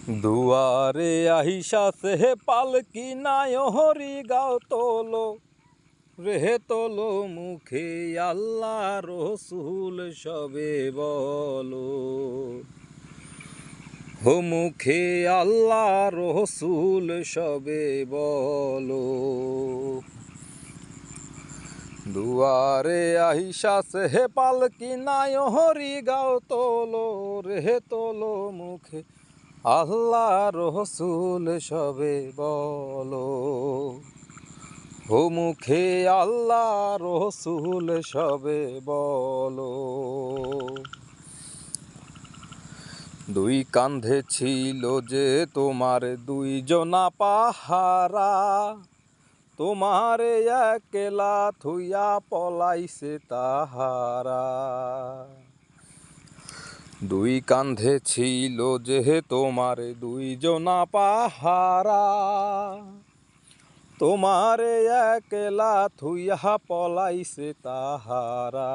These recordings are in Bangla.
দুয়ারে আহিসাছে পালকি নাই হরি গাও তোলো রে তোলো মুখে আল্লাহ রসুল সবে বলো হো মুখে আল্লাহ রসুল সবে বলো। দুয়ারে আহিসাছে পালকি নাই হরি গাও তোলো রে তোলো মুখে আল্লাহ রসুল সবে বলো হো মুখে আল্লাহ রসুল সবে বলো। দুই কান্ধে ছিল যে তোমার দুইজনা পাহারা, তোমারে একলা থুইয়া পলাইছে তাহারা। দুই কান্ধে ছিল যে তোমার দুইজনা পাহারা, তোমারে একলা থুইয়া পলাইছে তাহারা।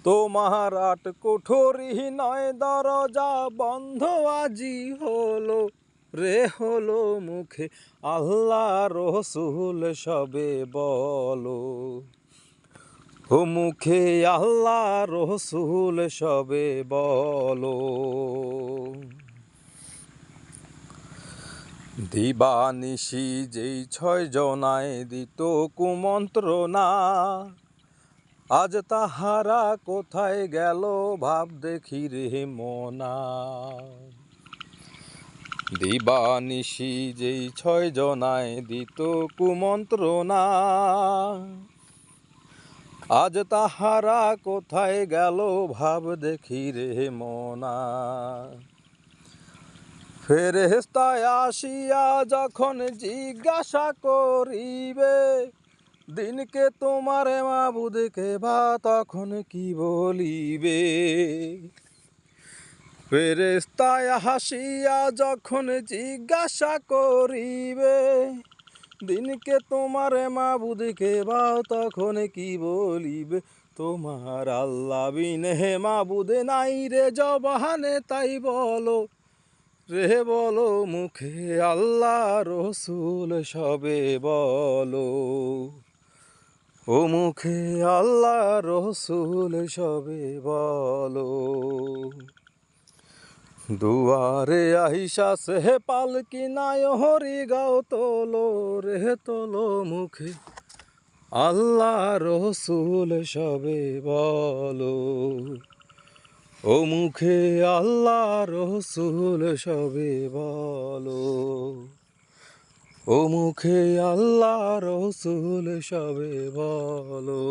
তোমার আট কুঠরি নয় দরজা বন্ধ আজি হলো রে হলো মুখে আল্লাহ রসুল সবে বলো হো মুখে আল্লাহ রসুল সবে বলো। দিবানিশি যেই 6 জনায় দিত কুমন্ত্রণা, আজ তাহারা কোথায় গেল ভাব দেখি রে মনা। দিবানিশি যেই 6 জনায় দিত কুমন্ত্রণা, আজ তাহারা কোথায় গেল ভাব দেখি রে মনা। ফেরেশতায় আসিয়া যখন জিজ্ঞাসা করিবে, দিনকে তোমারে মাবুদকে বা তখন কি বলিবে। ফেরেশতায় হাসিয়া যখন জিজ্ঞাসা করিবে, দিনকে তোমারে মাবুদকে বা তখন কি বলিবে। তোমার আল্লাহ বিনে মাবুদ নাই রে জবানে তাই বলো রে বলো মুখে আল্লাহ রসুল সবে বলো ও মুখে আল্লাহ রসুল সবে বলো। দুয়ারে আহিসাছে পালকি নাই হরি গাও তোলো রে তোলো মুখে আল্লাহ রসুল সবে বলো ও মুখে আল্লাহ রসুল সবে বলো ও মুখে আল্লাহ রসুল সবে বলো।